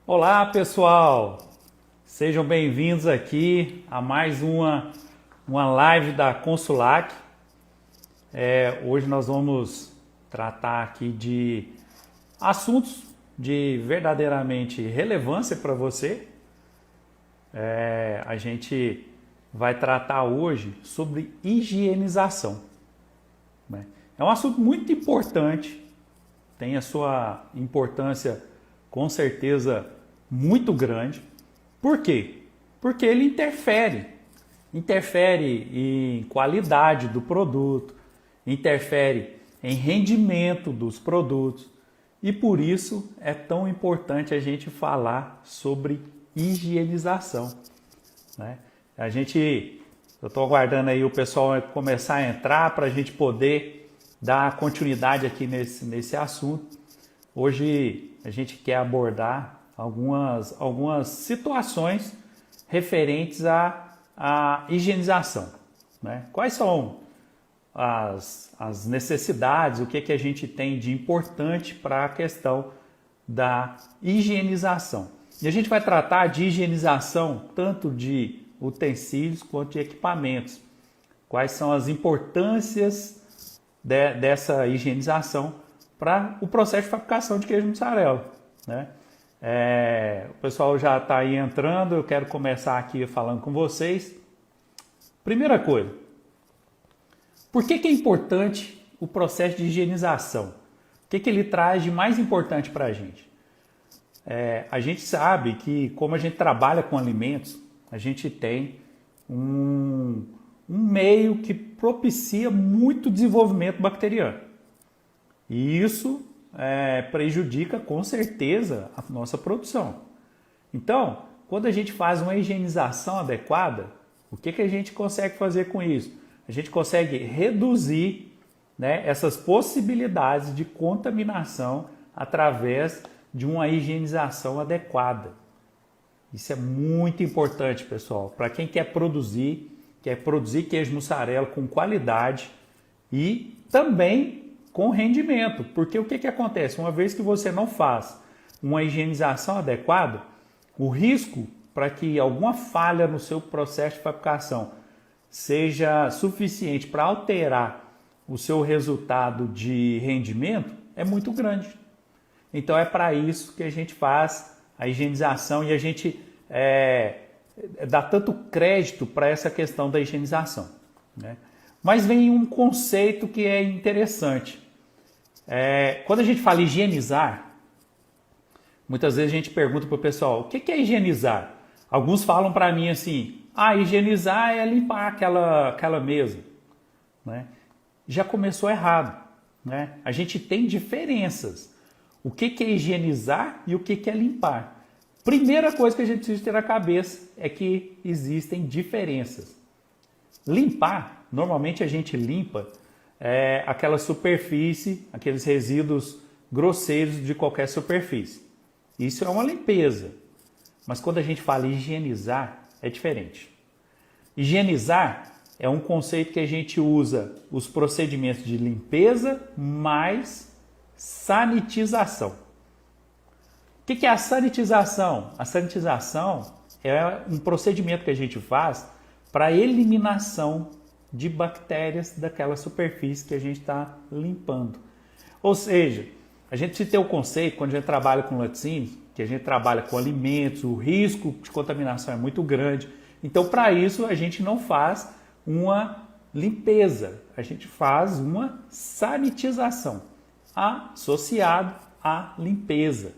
Olá pessoal, sejam bem-vindos aqui a mais uma live da Consulac. Hoje nós vamos tratar aqui de assuntos de verdadeiramente relevância para você. A gente vai tratar hoje sobre higienização, né? É um assunto muito importante, tem a sua importância com certeza muito grande. Por quê? Porque ele interfere em qualidade do produto, interfere em rendimento dos produtos e por isso é tão importante a gente falar sobre higienização, né? Eu estou aguardando aí o pessoal começar a entrar para a gente poder dar continuidade aqui nesse assunto. Hoje a gente quer abordar algumas situações referentes à higienização, né? Quais são as necessidades, o que a gente tem de importante para a questão da higienização. E a gente vai tratar de higienização tanto de utensílios quanto de equipamentos. Quais são as importâncias dessa higienização para o processo de fabricação de queijo mussarela, né? O pessoal já está aí entrando, eu quero começar aqui falando com vocês. Primeira coisa, por que é importante o processo de higienização? O que ele traz de mais importante para a gente? A gente sabe que como a gente trabalha com alimentos, a gente tem um meio que propicia muito desenvolvimento bacteriano. E isso prejudica com certeza a nossa produção. Então, quando a gente faz uma higienização adequada, o que a gente consegue fazer com isso? A gente consegue reduzir, né, essas possibilidades de contaminação através de uma higienização adequada. Isso é muito importante, pessoal, para quem quer produzir queijo mussarela com qualidade e também com rendimento. Porque o que acontece? Uma vez que você não faz uma higienização adequada, o risco para que alguma falha no seu processo de fabricação seja suficiente para alterar o seu resultado de rendimento é muito grande. Então é para isso que a gente faz a higienização e a gente dá tanto crédito para essa questão da higienização, né? Mas vem um conceito que é interessante. Quando a gente fala higienizar, muitas vezes a gente pergunta para o pessoal, o que é higienizar? Alguns falam para mim assim, higienizar é limpar aquela mesa, né? Já começou errado, né? A gente tem diferenças. O que é higienizar e o que é limpar? Primeira coisa que a gente precisa ter na cabeça é que existem diferenças. Limpar, normalmente a gente limpa aquela superfície, aqueles resíduos grosseiros de qualquer superfície. Isso é uma limpeza. Mas quando a gente fala higienizar, é diferente. Higienizar é um conceito que a gente usa os procedimentos de limpeza mais sanitização. O que é a sanitização? A sanitização é um procedimento que a gente faz para eliminação de bactérias daquela superfície que a gente está limpando. Ou seja, a gente precisa ter o conceito, quando a gente trabalha com laticínios, que a gente trabalha com alimentos, o risco de contaminação é muito grande. Então, para isso, a gente não faz uma limpeza, a gente faz uma sanitização associado à limpeza.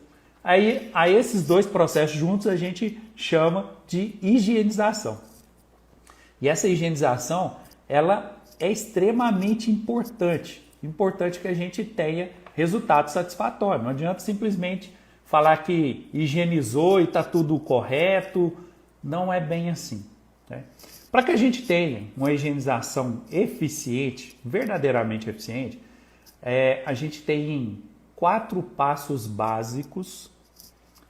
Aí, a esses dois processos juntos, a gente chama de higienização. E essa higienização, ela é extremamente importante. Importante que a gente tenha resultado satisfatório. Não adianta simplesmente falar que higienizou e está tudo correto. Não é bem assim, né? Para que a gente tenha uma higienização eficiente, verdadeiramente eficiente, a gente tem 4 passos básicos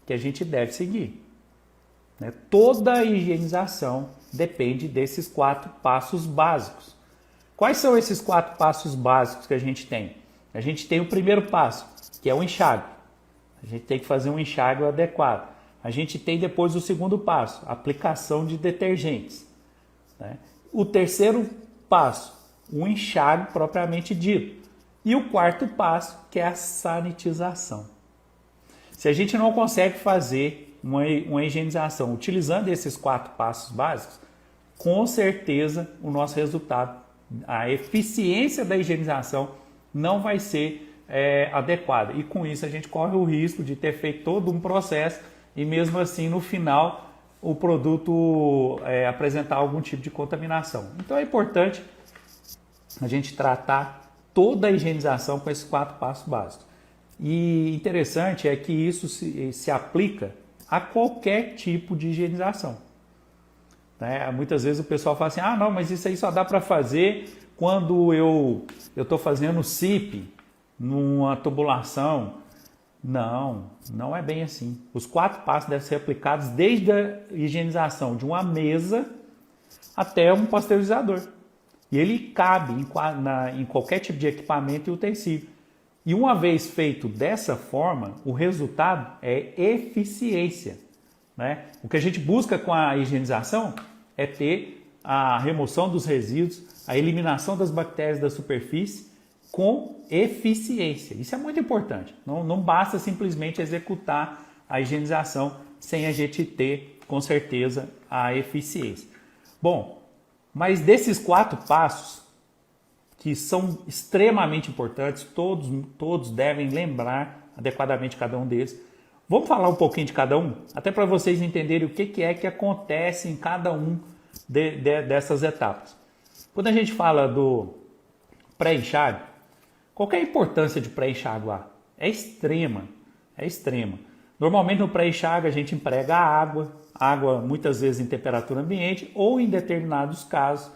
que a gente deve seguir, né? Toda a higienização depende desses 4 passos básicos. Quais são esses 4 passos básicos que a gente tem? A gente tem o primeiro passo, que é o enxágue. A gente tem que fazer um enxágue adequado. a gente tem depois o segundo passo, aplicação de detergentes, né? O terceiro passo, o enxágue propriamente dito. E o quarto passo, que é a sanitização. Se a gente não consegue fazer uma higienização utilizando esses 4 passos básicos, com certeza o nosso resultado, a eficiência da higienização não vai ser adequada. E com isso a gente corre o risco de ter feito todo um processo e mesmo assim no final o produto apresentar algum tipo de contaminação. Então é importante a gente tratar toda a higienização com esses 4 passos básicos. E interessante é que isso se aplica a qualquer tipo de higienização, né? Muitas vezes o pessoal fala assim, ah não, mas isso aí só dá para fazer quando eu estou fazendo CIP, numa tubulação. Não, não é bem assim. Os 4 passos devem ser aplicados desde a higienização de uma mesa até um pasteurizador. E ele cabe em qualquer tipo de equipamento e utensílio. E uma vez feito dessa forma, o resultado é eficiência, né? O que a gente busca com a higienização é ter a remoção dos resíduos, a eliminação das bactérias da superfície com eficiência. Isso é muito importante. Não basta simplesmente executar a higienização sem a gente ter, com certeza, a eficiência. Bom, mas desses 4 passos, que são extremamente importantes, todos devem lembrar adequadamente cada um deles. Vamos falar um pouquinho de cada um, até para vocês entenderem o que é que acontece em cada um dessas etapas. Quando a gente fala do pré-enxágue, qual que é a importância de pré-enxaguar? É extrema, é extrema. Normalmente no pré-enxágue a gente emprega água muitas vezes em temperatura ambiente ou em determinados casos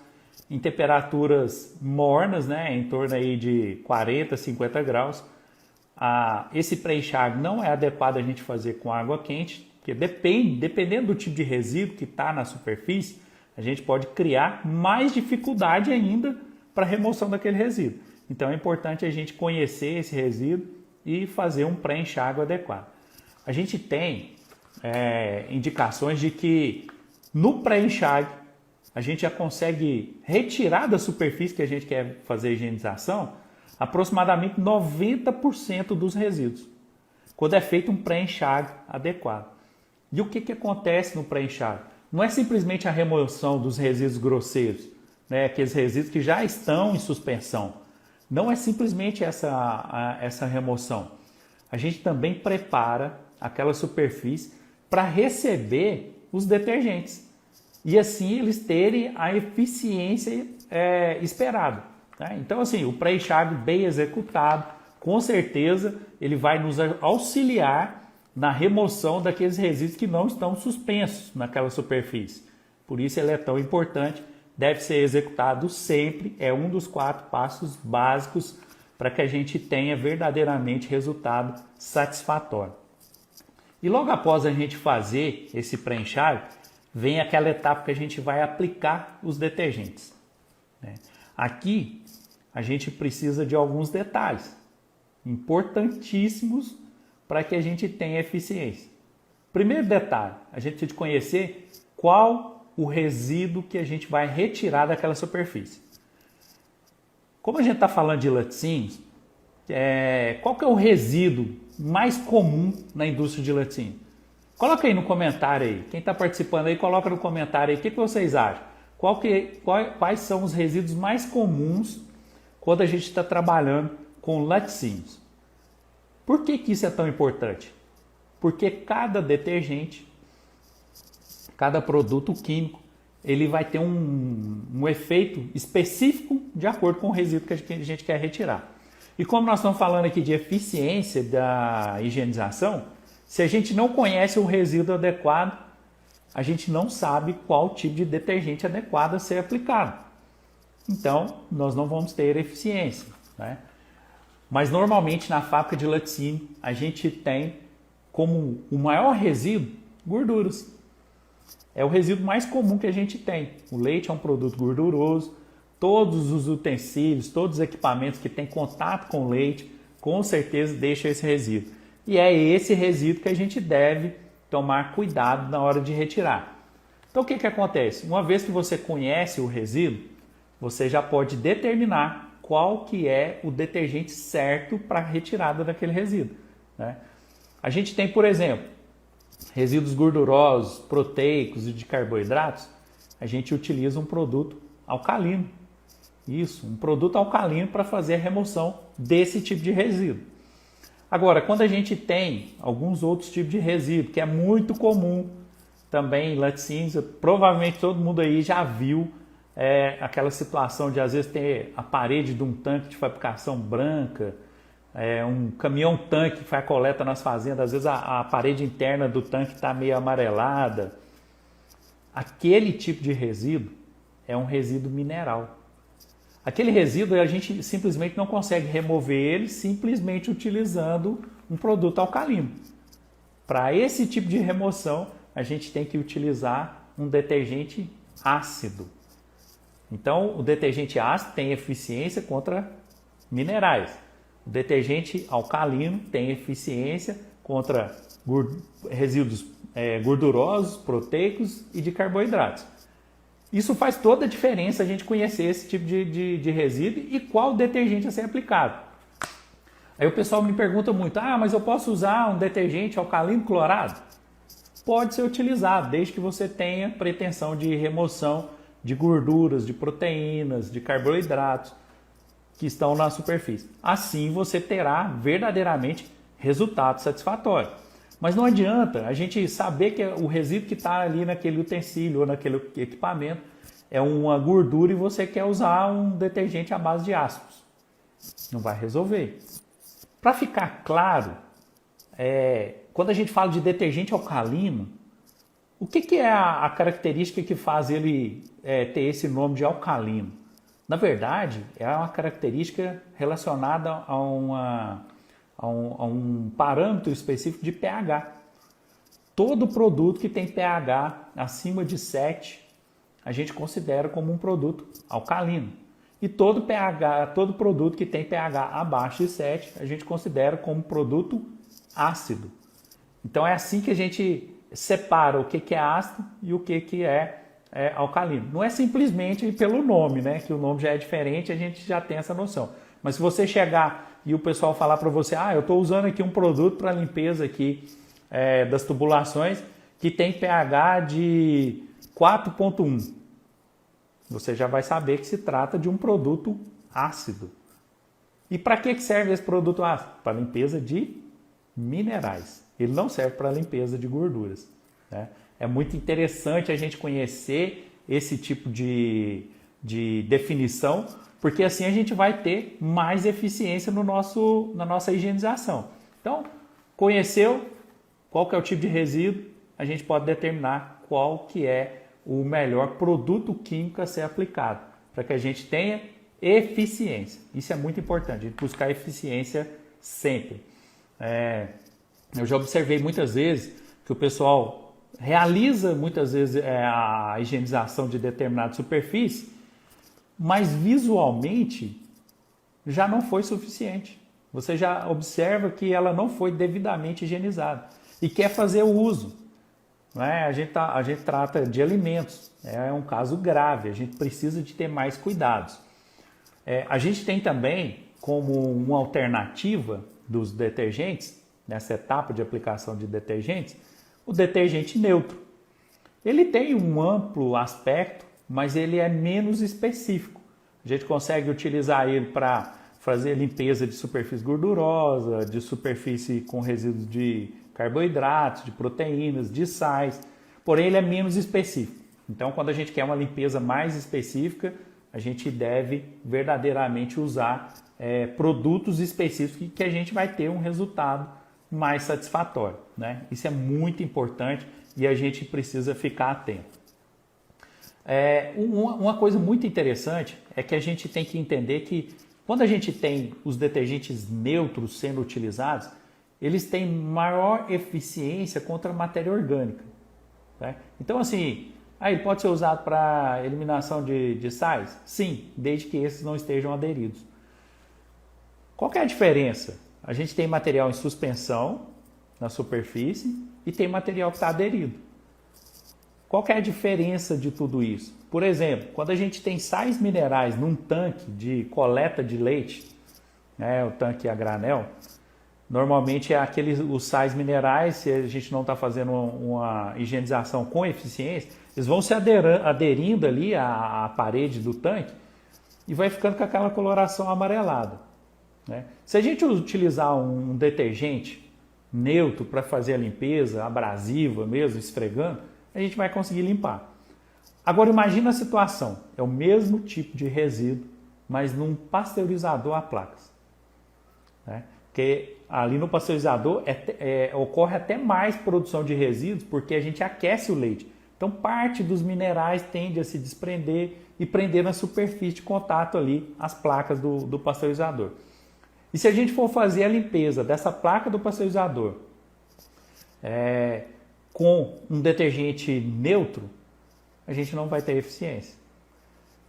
em temperaturas mornas, né, em torno aí de 40, 50 graus. Esse pré-enxágue não é adequado a gente fazer com água quente, porque dependendo do tipo de resíduo que está na superfície, a gente pode criar mais dificuldade ainda para a remoção daquele resíduo. Então é importante a gente conhecer esse resíduo e fazer um pré-enxágue adequado. A gente tem indicações de que no pré-enxágue a gente já consegue retirar da superfície que a gente quer fazer a higienização aproximadamente 90% dos resíduos, quando é feito um pré-enxágue adequado. E o que acontece no pré-enxágue? Não é simplesmente a remoção dos resíduos grosseiros, né, aqueles resíduos que já estão em suspensão. Não é simplesmente essa remoção. A gente também prepara aquela superfície para receber os detergentes e assim eles terem a eficiência esperada, né? Então assim, o pré-enxágue bem executado, com certeza ele vai nos auxiliar na remoção daqueles resíduos que não estão suspensos naquela superfície. Por isso ele é tão importante, deve ser executado sempre, é um dos 4 passos básicos para que a gente tenha verdadeiramente resultado satisfatório. E logo após a gente fazer esse pré-enxágue, vem aquela etapa que a gente vai aplicar os detergentes, né? Aqui a gente precisa de alguns detalhes importantíssimos para que a gente tenha eficiência. Primeiro detalhe, a gente precisa conhecer qual o resíduo que a gente vai retirar daquela superfície. Como a gente está falando de laticínios, qual que é o resíduo mais comum na indústria de laticínio? Coloca aí no comentário aí. Quem está participando aí, coloca no comentário aí. O que vocês acham? Quais são os resíduos mais comuns quando a gente está trabalhando com laticínios? Por que isso é tão importante? Porque cada detergente, cada produto químico, ele vai ter um efeito específico de acordo com o resíduo que a gente quer retirar. E como nós estamos falando aqui de eficiência da higienização, se a gente não conhece o resíduo adequado, a gente não sabe qual tipo de detergente adequado a ser aplicado. Então, nós não vamos ter eficiência, né? Mas normalmente na fábrica de laticínio, a gente tem como o maior resíduo gorduras. É o resíduo mais comum que a gente tem. O leite é um produto gorduroso, todos os utensílios, todos os equipamentos que têm contato com o leite, com certeza deixam esse resíduo. E é esse resíduo que a gente deve tomar cuidado na hora de retirar. Então o que acontece? Uma vez que você conhece o resíduo, você já pode determinar qual que é o detergente certo para a retirada daquele resíduo, né? A gente tem, por exemplo, resíduos gordurosos, proteicos e de carboidratos, a gente utiliza um produto alcalino. Isso, um produto alcalino para fazer a remoção desse tipo de resíduo. Agora, quando a gente tem alguns outros tipos de resíduo, que é muito comum também em laticínios, provavelmente todo mundo aí já viu aquela situação de às vezes ter a parede de um tanque de fabricação branca, um caminhão-tanque que faz a coleta nas fazendas, às vezes a parede interna do tanque está meio amarelada. Aquele tipo de resíduo é um resíduo mineral. Aquele resíduo a gente simplesmente não consegue remover ele simplesmente utilizando um produto alcalino. Para esse tipo de remoção, a gente tem que utilizar um detergente ácido. Então, o detergente ácido tem eficiência contra minerais. O detergente alcalino tem eficiência contra resíduos gordurosos, proteicos e de carboidratos. Isso faz toda a diferença a gente conhecer esse tipo de resíduo e qual detergente a ser aplicado. Aí o pessoal me pergunta muito, mas eu posso usar um detergente alcalino clorado? Pode ser utilizado, desde que você tenha pretensão de remoção de gorduras, de proteínas, de carboidratos que estão na superfície. Assim você terá verdadeiramente resultado satisfatório. Mas não adianta a gente saber que o resíduo que está ali naquele utensílio ou naquele equipamento é uma gordura e você quer usar um detergente à base de ácidos. Não vai resolver. Para ficar claro, quando a gente fala de detergente alcalino, o que é a característica que faz ele ter esse nome de alcalino? Na verdade, é uma característica relacionada a um parâmetro específico de pH. Todo produto que tem pH acima de 7, a gente considera como um produto alcalino. E todo produto que tem pH abaixo de 7, a gente considera como produto ácido. Então é assim que a gente separa o que é ácido e o que é alcalino. Não é simplesmente pelo nome, né? Que o nome já é diferente, a gente já tem essa noção. Mas se você chegar e o pessoal falar para você, eu estou usando aqui um produto para limpeza aqui das tubulações que tem pH de 4,1. Você já vai saber que se trata de um produto ácido. E para que serve esse produto ácido? Para limpeza de minerais. Ele não serve para limpeza de gorduras, né? É muito interessante a gente conhecer esse tipo de definição, porque assim a gente vai ter mais eficiência na nossa higienização. Então, conheceu qual que é o tipo de resíduo, a gente pode determinar qual que é o melhor produto químico a ser aplicado, para que a gente tenha eficiência. Isso é muito importante, a gente buscar eficiência sempre. Eu já observei muitas vezes que o pessoal realiza muitas vezes a higienização de determinada superfície, mas visualmente já não foi suficiente. Você já observa que ela não foi devidamente higienizada e quer fazer o uso, né? A gente trata de alimentos, é um caso grave, a gente precisa de ter mais cuidados. A gente tem também como uma alternativa dos detergentes, nessa etapa de aplicação de detergentes, o detergente neutro. Ele tem um amplo aspecto, mas ele é menos específico. A gente consegue utilizar ele para fazer limpeza de superfície gordurosa, de superfície com resíduos de carboidratos, de proteínas, de sais, porém ele é menos específico. Então, quando a gente quer uma limpeza mais específica, a gente deve verdadeiramente usar produtos específicos que a gente vai ter um resultado mais satisfatório, né? Isso é muito importante e a gente precisa ficar atento. Uma coisa muito interessante é que a gente tem que entender que quando a gente tem os detergentes neutros sendo utilizados, eles têm maior eficiência contra a matéria orgânica, né? Então, assim, ele pode ser usado para eliminação de sais? Sim, desde que esses não estejam aderidos. Qual que é a diferença? A gente tem material em suspensão na superfície e tem material que está aderido. Qual que é a diferença de tudo isso? Por exemplo, quando a gente tem sais minerais num tanque de coleta de leite, né, o tanque a granel, normalmente é os sais minerais, se a gente não está fazendo uma higienização com eficiência, eles vão se aderindo ali à parede do tanque e vai ficando com aquela coloração amarelada, né? Se a gente utilizar um detergente neutro para fazer a limpeza, abrasiva mesmo, esfregando, a gente vai conseguir limpar. Agora imagina a situação, é o mesmo tipo de resíduo, mas num pasteurizador a placas, né? Porque ali no pasteurizador ocorre até mais produção de resíduos, porque a gente aquece o leite. Então parte dos minerais tende a se desprender e prender na superfície de contato ali as placas do pasteurizador. E se a gente for fazer a limpeza dessa placa do pasteurizador com um detergente neutro, a gente não vai ter eficiência.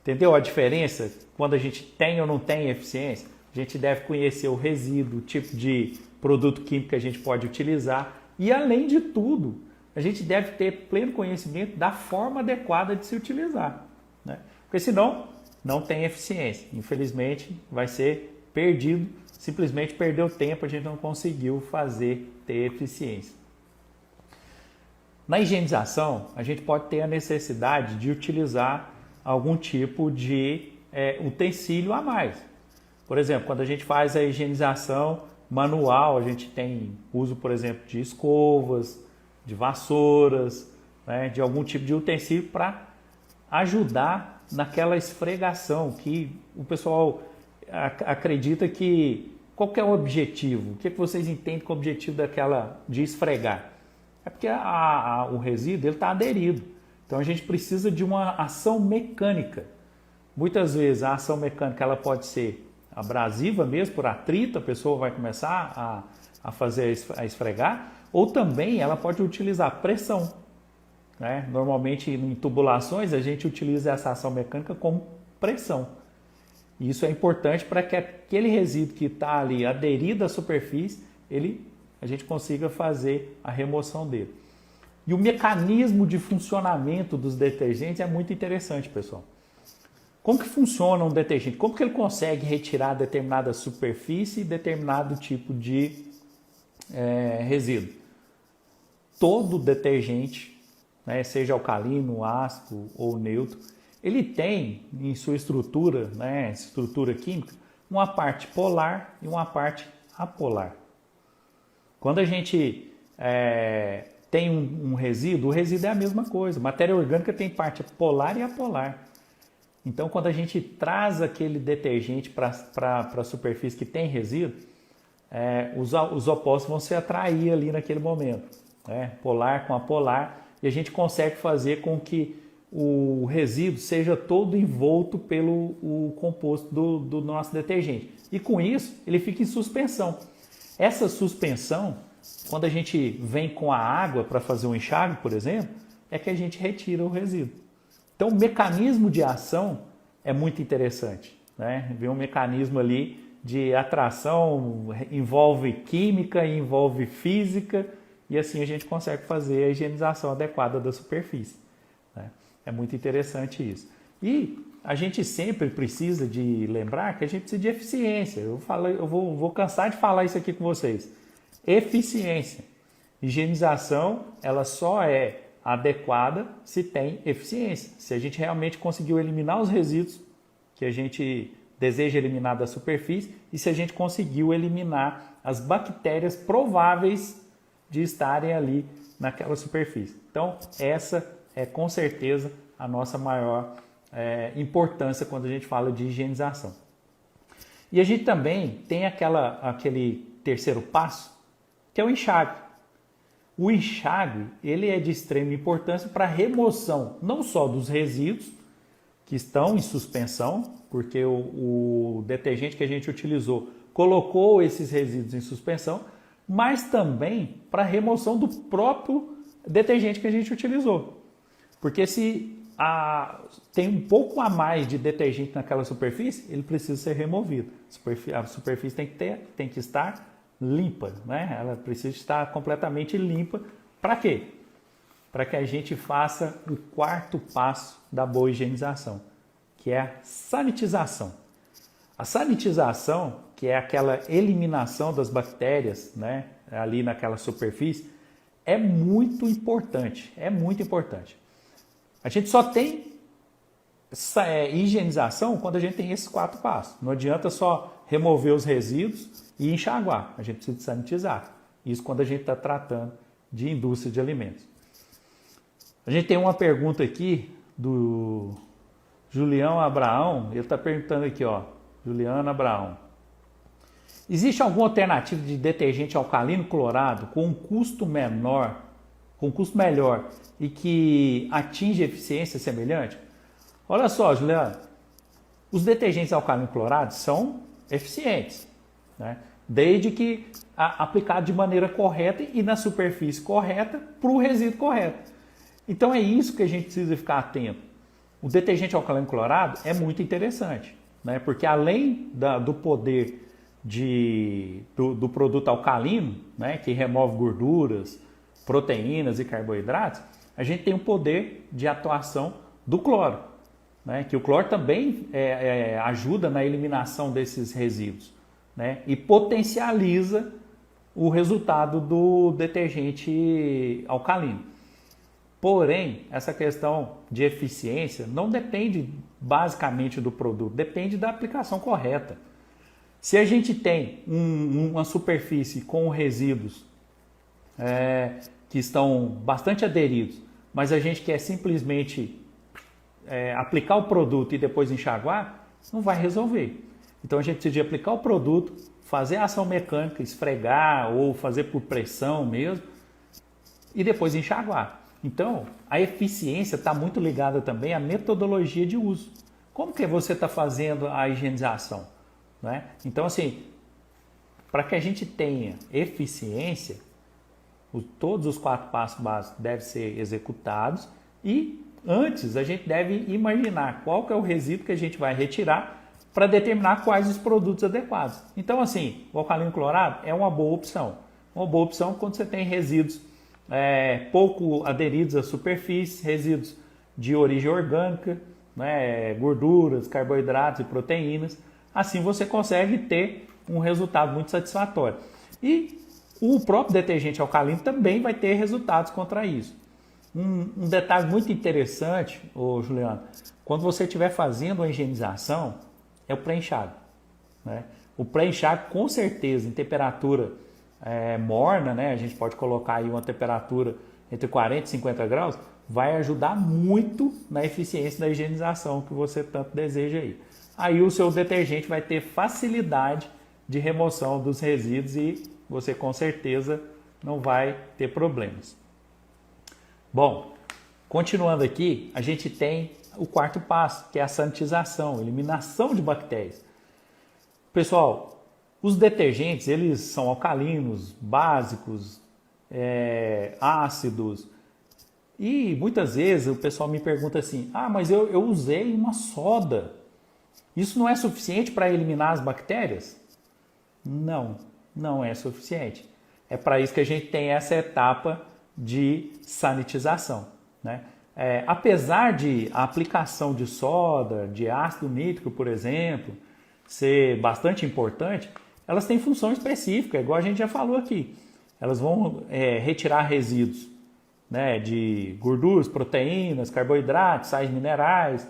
Entendeu a diferença? Quando a gente tem ou não tem eficiência, a gente deve conhecer o resíduo, o tipo de produto químico que a gente pode utilizar e, além de tudo, a gente deve ter pleno conhecimento da forma adequada de se utilizar, né? Porque senão não tem eficiência. Infelizmente vai ser perdido, simplesmente perdeu tempo, a gente não conseguiu ter eficiência. Na higienização, a gente pode ter a necessidade de utilizar algum tipo de utensílio a mais. Por exemplo, quando a gente faz a higienização manual, a gente tem uso, por exemplo, de escovas, de vassouras, né, de algum tipo de utensílio para ajudar naquela esfregação que o pessoal acredita que... Qual que é o objetivo? O que vocês entendem com o objetivo de esfregar? É porque o resíduo está aderido. Então a gente precisa de uma ação mecânica. Muitas vezes a ação mecânica ela pode ser abrasiva mesmo, por atrito, a pessoa vai começar a esfregar, ou também ela pode utilizar pressão, né? Normalmente em tubulações a gente utiliza essa ação mecânica como pressão. E isso é importante para que aquele resíduo que está ali aderido à superfície, a gente consiga fazer a remoção dele. E o mecanismo de funcionamento dos detergentes é muito interessante, pessoal. Como que funciona um detergente? Como que ele consegue retirar determinada superfície e determinado tipo de resíduo? Todo detergente, né, seja alcalino, ácido ou neutro, ele tem em sua estrutura, né, estrutura química, uma parte polar e uma parte apolar. Quando a gente tem um resíduo, o resíduo é a mesma coisa. Matéria orgânica tem parte polar e apolar. Então, quando a gente traz aquele detergente para a superfície que tem resíduo, os opostos vão se atrair ali naquele momento, né? Polar com apolar, e a gente consegue fazer com que o resíduo seja todo envolto pelo composto do nosso detergente. E com isso, ele fica em suspensão. Essa suspensão, quando a gente vem com a água para fazer um enxágue, por exemplo, é que a gente retira o resíduo. Então, o mecanismo de ação é muito interessante, né? Vem um mecanismo ali de atração, envolve química, envolve física, e assim a gente consegue fazer a higienização adequada da superfície, né? É muito interessante isso. E a gente sempre precisa de lembrar que a gente precisa de eficiência. Eu vou cansar de falar isso aqui com vocês. Eficiência. Higienização, ela só é adequada se tem eficiência. Se a gente realmente conseguiu eliminar os resíduos que a gente deseja eliminar da superfície e se a gente conseguiu eliminar as bactérias prováveis de estarem ali naquela superfície. Então, essa é com certeza a nossa maior importância quando a gente fala de higienização. E a gente também tem aquele terceiro passo, que é o enxágue. O enxágue, ele é de extrema importância para a remoção não só dos resíduos que estão em suspensão, porque o detergente que a gente utilizou colocou esses resíduos em suspensão, mas também para a remoção do próprio detergente que a gente utilizou. Porque se tem um pouco a mais de detergente naquela superfície, ele precisa ser removido. A superfície tem que estar limpa, né? Ela precisa estar completamente limpa Para quê? Para que a gente faça o quarto passo da boa higienização, que é a sanitização. A sanitização, que é aquela eliminação das bactérias, né, ali naquela superfície, é muito importante, é muito importante. A gente só tem higienização quando a gente tem esses quatro passos. Não adianta só remover os resíduos e enxaguar, a gente precisa sanitizar. Isso quando a gente está tratando de indústria de alimentos. A gente tem uma pergunta aqui do Julião Abraão, ele está perguntando aqui, ó, Juliano Abraão. Existe alguma alternativa de detergente alcalino clorado com um custo menor, com um custo melhor e que atinge eficiência semelhante? Olha só, Juliano, os detergentes alcalino clorados são eficientes, né? Desde que aplicado de maneira correta e na superfície correta para o resíduo correto. Então é isso que a gente precisa ficar atento. O detergente alcalino clorado é muito interessante, né? Porque além do poder do produto alcalino, né, que remove gorduras, proteínas e carboidratos, a gente tem o poder de atuação do cloro, né, que o cloro também ajuda na eliminação desses resíduos, né, e potencializa o resultado do detergente alcalino. Porém, essa questão de eficiência não depende basicamente do produto, depende da aplicação correta. Se a gente tem uma superfície com resíduos que estão bastante aderidos, mas a gente quer simplesmente aplicar o produto e depois enxaguar, não vai resolver. Então a gente precisa de aplicar o produto, fazer a ação mecânica, esfregar ou fazer por pressão mesmo e depois enxaguar. Então a eficiência está muito ligada também à metodologia de uso. Como que você está fazendo a higienização? Né? Então, assim, para que a gente tenha eficiência, todos os quatro passos básicos devem ser executados e antes a gente deve imaginar qual que é o resíduo que a gente vai retirar para determinar quais os produtos adequados. Então, assim, o alcalino clorado é uma boa opção. Uma boa opção quando você tem resíduos pouco aderidos à superfície, resíduos de origem orgânica, né, gorduras, carboidratos e proteínas. Assim você consegue ter um resultado muito satisfatório. E o próprio detergente alcalino também vai ter resultados contra isso. Um detalhe muito interessante, Juliano, quando você estiver fazendo a higienização, é o pré-enxágue, né? O pré-enxágue, com certeza, em temperatura morna, né? A gente pode colocar aí uma temperatura entre 40 e 50 graus, vai ajudar muito na eficiência da higienização que você tanto deseja aí. Aí o seu detergente vai ter facilidade de remoção dos resíduos e você com certeza não vai ter problemas. Bom, continuando aqui, a gente tem o quarto passo, que é a sanitização, eliminação de bactérias. Pessoal, os detergentes, eles são alcalinos, básicos, ácidos. E muitas vezes o pessoal me pergunta assim, mas eu usei uma soda. Isso não é suficiente para eliminar as bactérias? Não, não é suficiente. É para isso que a gente tem essa etapa de sanitização, né? Apesar de a aplicação de soda, de ácido nítrico, por exemplo, ser bastante importante, elas têm função específica, igual a gente já falou aqui. Elas vão retirar resíduos, né, de gorduras, proteínas, carboidratos, sais minerais.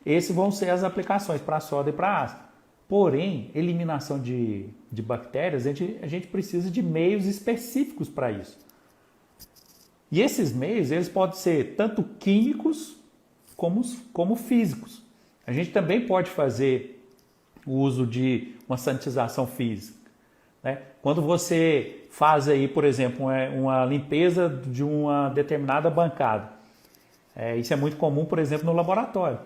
Esses vão ser as aplicações para soda e para ácido. Porém, eliminação de bactérias, a gente precisa de meios específicos para isso. E esses meios, eles podem ser tanto químicos como físicos. A gente também pode fazer o uso de uma sanitização física, né? Quando você faz aí, por exemplo, uma limpeza de uma determinada bancada. Isso é muito comum, por exemplo, no laboratório.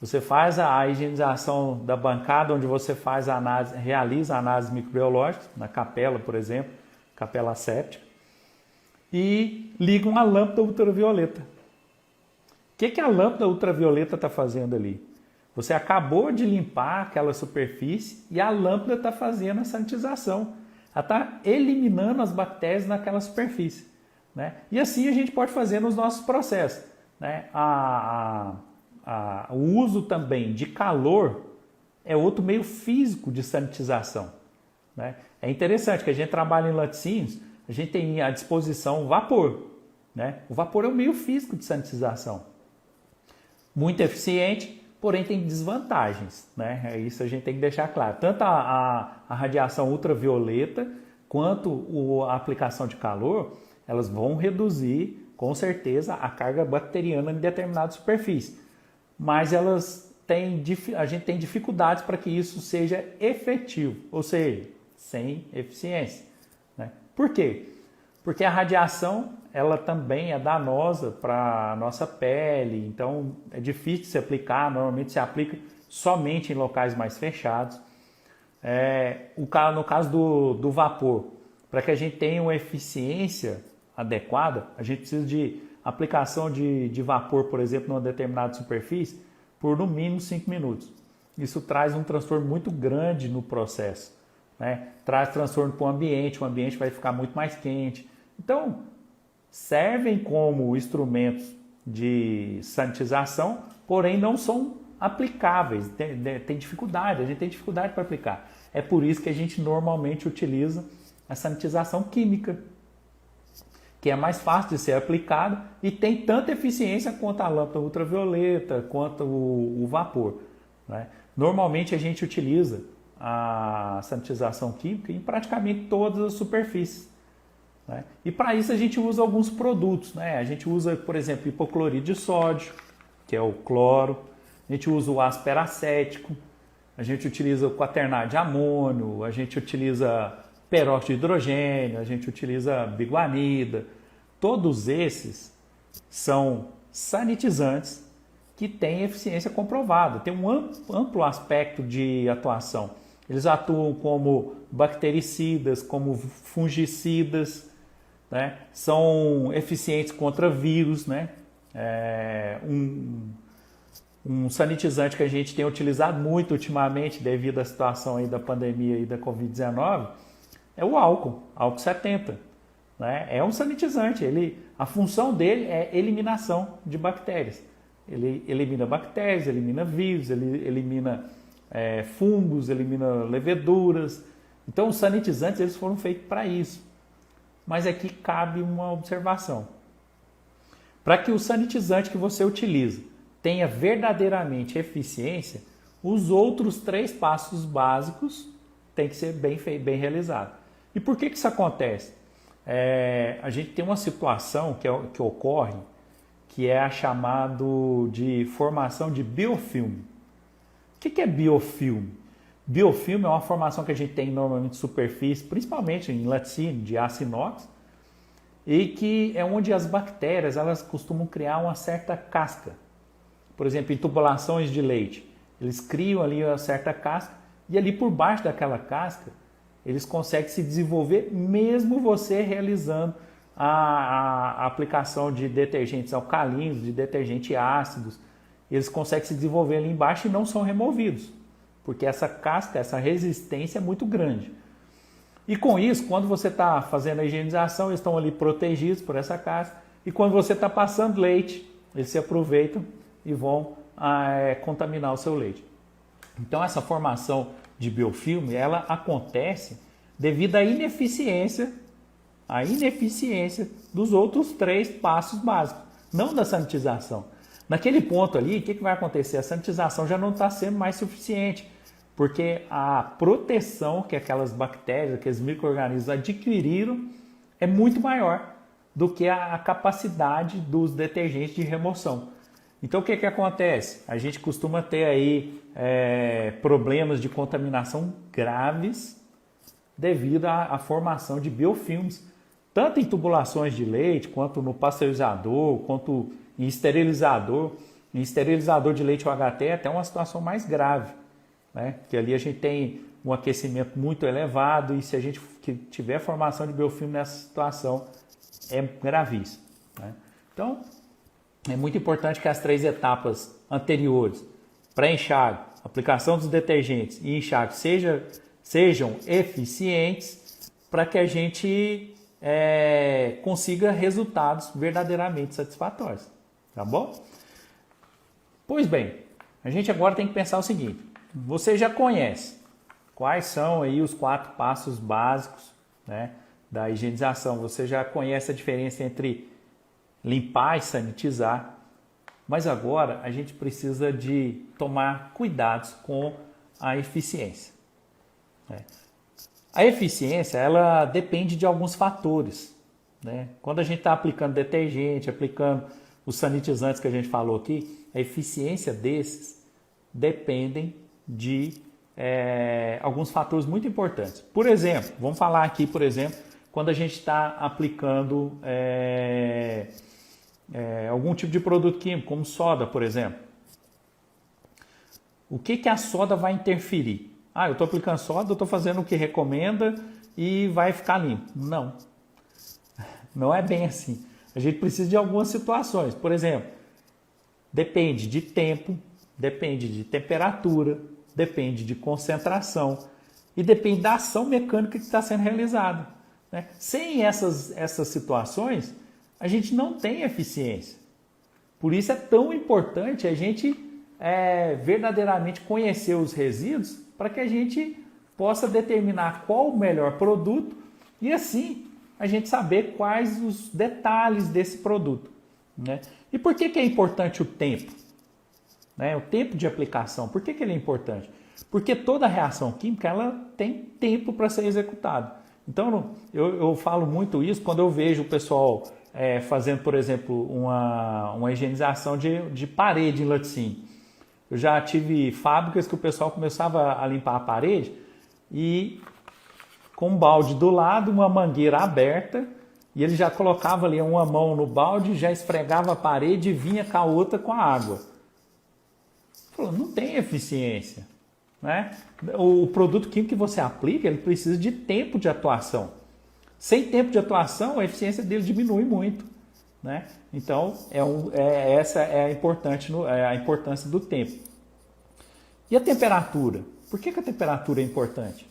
Você faz a higienização da bancada onde você faz a análise, realiza a análise microbiológica, na capela, por exemplo, capela séptica, e liga uma lâmpada ultravioleta. O que a lâmpada ultravioleta está fazendo ali? Você acabou de limpar aquela superfície e a lâmpada está fazendo a sanitização. Ela está eliminando as bactérias naquela superfície. né? E assim a gente pode fazer nos nossos processos, né? O uso também de calor é outro meio físico de sanitização, né? É interessante que a gente trabalha em laticínios, a gente tem à disposição o vapor, né? O vapor é um meio físico de sanitização, muito eficiente, porém tem desvantagens, né? Isso a gente tem que deixar claro. Tanto a radiação ultravioleta quanto a aplicação de calor, elas vão reduzir, com certeza, a carga bacteriana em determinada superfície. Mas a gente tem dificuldades para que isso seja efetivo, ou seja, sem eficiência, né? Por quê? Porque a radiação, ela também é danosa para a nossa pele, então é difícil de se aplicar, normalmente se aplica somente em locais mais fechados. No caso do vapor, para que a gente tenha uma eficiência adequada, a gente precisa de aplicação de vapor, por exemplo, numa determinada superfície, por no mínimo 5 minutos. Isso traz um transtorno muito grande no processo, né? Traz transtorno para o ambiente vai ficar muito mais quente. Então, servem como instrumentos de sanitização, porém não são aplicáveis, tem dificuldade, a gente tem dificuldade para aplicar. É por isso que a gente normalmente utiliza a sanitização química, que é mais fácil de ser aplicada e tem tanta eficiência quanto a lâmpada ultravioleta, quanto o vapor, né? Normalmente a gente utiliza a sanitização química em praticamente todas as superfícies, né? E para isso a gente usa alguns produtos, né? A gente usa, por exemplo, hipoclorito de sódio, que é o cloro, a gente usa o ácido peracético, a gente utiliza o quaternário de amônio, a gente utiliza peróxido de hidrogênio, a gente utiliza biguanida. Todos esses são sanitizantes que têm eficiência comprovada, tem um amplo aspecto de atuação. Eles atuam como bactericidas, como fungicidas, né? São eficientes contra vírus, né? Um sanitizante que a gente tem utilizado muito ultimamente devido à situação aí da pandemia e da Covid-19 é o álcool 70, né? É um sanitizante, a função dele é eliminação de bactérias. Ele elimina bactérias, elimina vírus, ele elimina fungos, elimina leveduras. Então os sanitizantes eles foram feitos para isso. Mas aqui cabe uma observação. Para que o sanitizante que você utiliza tenha verdadeiramente eficiência, os outros 3 passos básicos têm que ser bem realizados. E por que isso acontece? A gente tem uma situação que ocorre, que é a chamada de formação de biofilme. O que é biofilme? Biofilme é uma formação que a gente tem normalmente em superfície, principalmente em laticínio, de aço inox, e que é onde as bactérias elas costumam criar uma certa casca. Por exemplo, em tubulações de leite, eles criam ali uma certa casca e ali por baixo daquela casca eles conseguem se desenvolver mesmo você realizando a aplicação de detergentes alcalinos, de detergentes ácidos. Eles conseguem se desenvolver ali embaixo e não são removidos, porque essa casca, essa resistência é muito grande. E com isso, quando você está fazendo a higienização, eles estão ali protegidos por essa casca, e quando você está passando leite, eles se aproveitam e vão contaminar o seu leite. Então essa formação de biofilme, ela acontece devido à ineficiência dos outros 3 passos básicos, não da sanitização. Naquele ponto ali, o que vai acontecer? A sanitização já não está sendo mais suficiente, porque a proteção que aquelas bactérias, aqueles micro-organismos adquiriram é muito maior do que a capacidade dos detergentes de remoção. Então o que acontece? A gente costuma ter aí problemas de contaminação graves devido à formação de biofilmes, tanto em tubulações de leite, quanto no pasteurizador, quanto em esterilizador. Em esterilizador de leite UHT é até uma situação mais grave, né? Porque ali a gente tem um aquecimento muito elevado e se a gente tiver formação de biofilme nessa situação é gravíssimo, né? Então, é muito importante que as 3 etapas anteriores, pré-enxágue, aplicação dos detergentes e enxágue, sejam eficientes para que a gente consiga resultados verdadeiramente satisfatórios, tá bom? Pois bem, a gente agora tem que pensar o seguinte: você já conhece quais são aí os 4 passos básicos, né, da higienização. Você já conhece a diferença entre limpar e sanitizar, mas agora a gente precisa de tomar cuidados com a eficiência. A eficiência, ela depende de alguns fatores, né? Quando a gente está aplicando detergente, aplicando os sanitizantes que a gente falou aqui, a eficiência desses dependem de alguns fatores muito importantes. Por exemplo, vamos falar aqui, por exemplo, quando a gente está aplicando algum tipo de produto químico, como soda, por exemplo. O que a soda vai interferir? Eu estou aplicando soda, eu estou fazendo o que recomenda e vai ficar limpo. Não, não é bem assim. A gente precisa de algumas situações. Por exemplo, depende de tempo, depende de temperatura, depende de concentração e depende da ação mecânica que está sendo realizada, né? Sem essas situações, a gente não tem eficiência. Por isso é tão importante a gente verdadeiramente conhecer os resíduos para que a gente possa determinar qual o melhor produto e assim a gente saber quais os detalhes desse produto, né? E por que é importante o tempo? O tempo de aplicação, por que ele é importante? Porque toda reação química ela tem tempo para ser executada. Então eu falo muito isso quando eu vejo o pessoal fazendo, por exemplo, uma higienização de parede em laticínio. Eu já tive fábricas que o pessoal começava a limpar a parede e com um balde do lado, uma mangueira aberta, e ele já colocava ali uma mão no balde, já esfregava a parede e vinha com a outra com a água. Falou, não tem eficiência, né? O produto químico que você aplica, ele precisa de tempo de atuação. Sem tempo de atuação, a eficiência dele diminui muito, né? Então, essa é a importância do tempo. E a temperatura? Por que a temperatura é importante?